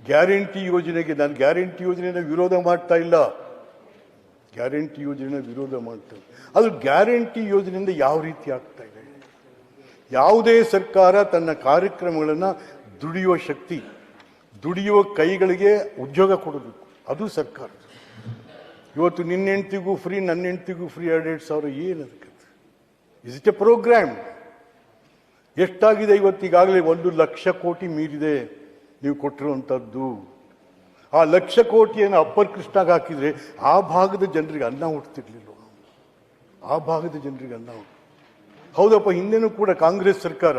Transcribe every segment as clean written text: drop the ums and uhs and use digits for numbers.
Guarantee ಯೋಜನೆಗೆ ನಾನು guarantee ಯೋಜನೆಯನ್ನು ವಿರೋಧ ಮಾಡ್ತಾ ಇಲ್ಲ, ಗ್ಯಾರಂಟಿ ಯೋಜನೆಯನ್ನು ವಿರೋಧ ಮಾಡ್ತಾರೆ. ಅದು ಗ್ಯಾರಂಟಿ ಯೋಜನೆಯಿಂದ ಯಾವ ರೀತಿ ಆಗ್ತಾ ಇದೆ? ಯಾವುದೇ ಸರ್ಕಾರ ತನ್ನ ಕಾರ್ಯಕ್ರಮಗಳನ್ನು ದುಡಿಯುವ ಶಕ್ತಿ, ದುಡಿಯುವ ಕೈಗಳಿಗೆ ಉದ್ಯೋಗ ಕೊಡಬೇಕು, ಅದು ಸರ್ಕಾರ. ಇವತ್ತು ನಿನ್ನ ಹೆಂಡ್ತಿಗೂ ಫ್ರೀ, ನನ್ನ ಹೆಂಡ್ತಿಗೂ ಫ್ರೀ 2,000 ಏನು ಅದಕ್ಕೆ? Is it a programme? ಎಷ್ಟಾಗಿದೆ ಇವತ್ತಿಗಾಗಲೇ? 1,00,000 ಕೋಟಿ ಮೀರಿದೆ ನೀವು ಕೊಟ್ಟಿರುವಂಥದ್ದು. ಆ 1,00,000 ಕೋಟಿಯನ್ನು ಅಪ್ಪರ್ ಕೃಷ್ಣಾಗ ಹಾಕಿದರೆ ಆ ಭಾಗದ ಜನರಿಗೆ ಅನ್ನ ಹುಡ್ತಿರ್ಲಿಲ್ಲ, ಆ ಭಾಗದ ಜನರಿಗೆ ಅನ್ನ ಹುಟ್ಟು. ಹೌದಪ್ಪ, ಹಿಂದೆನೂ ಕೂಡ ಕಾಂಗ್ರೆಸ್ ಸರ್ಕಾರ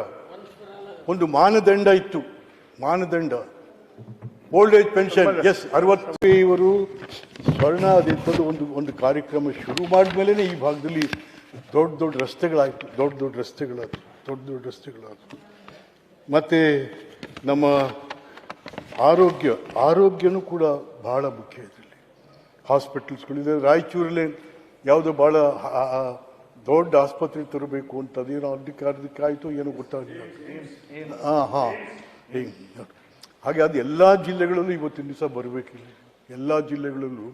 ಒಂದು ಮಾನದಂಡ ಇತ್ತು, ಮಾನದಂಡ ಓಲ್ಡ್ ಏಜ್ ಪೆನ್ಷನ್. ಎಸ್, 60 ಇವರು ಸ್ವರ್ಣ ಅದಿತ್ತದು ಒಂದು ಕಾರ್ಯಕ್ರಮ ಶುರು ಮಾಡಿದ್ಮೇಲೆ ಈ ಭಾಗದಲ್ಲಿ ದೊಡ್ಡ ದೊಡ್ಡ ರಸ್ತೆಗಳಾಯಿತು, ದೊಡ್ಡ ದೊಡ್ಡ ರಸ್ತೆಗಳಾಯಿತು. ಮತ್ತು ನಮ್ಮ ಆರೋಗ್ಯನೂ ಕೂಡ ಬಹಳ ಮುಖ್ಯ ಇದರಲ್ಲಿ. ಹಾಸ್ಪಿಟಲ್ಸ್ಗಳಿದೆ. ರಾಯಚೂರಲ್ಲಿ ಯಾವುದೋ ಭಾಳ ದೊಡ್ಡ ಆಸ್ಪತ್ರೆ ತರಬೇಕು ಅಂತ ಅದೇನೋ ಅದಕ್ಕಾಯಿತು ಏನೋ ಗೊತ್ತಾಗಲಿಲ್ಲ. ಹಾಗೆ ಅದು ಎಲ್ಲ ಜಿಲ್ಲೆಗಳಲ್ಲೂ ಇವತ್ತಿನ ದಿವಸ ಬರಬೇಕಿಲ್ಲ. ಎಲ್ಲ ಜಿಲ್ಲೆಗಳಲ್ಲೂ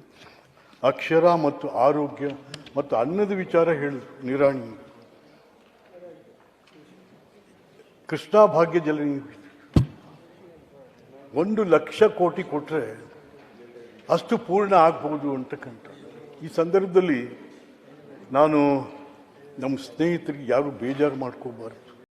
ಅಕ್ಷರ ಮತ್ತು ಆರೋಗ್ಯ ಮತ್ತು ಅನ್ನದ ವಿಚಾರ ಹೇಳಿದ್ರು ನಿರಾಣಿ. ಕೃಷ್ಣಾ ಭಾಗ್ಯ ಜಲ 1,00,000 ಕೋಟಿ ಕೊಟ್ಟರೆ ಅಷ್ಟು ಪೂರ್ಣ ಆಗ್ಬೋದು ಅಂತಕ್ಕಂಥ. ಈ ಸಂದರ್ಭದಲ್ಲಿ ನಾನು ನಮ್ಮ ಸ್ನೇಹಿತರಿಗೆ ಯಾರು ಬೇಜಾರು ಮಾಡ್ಕೋಬಾರ್ದು.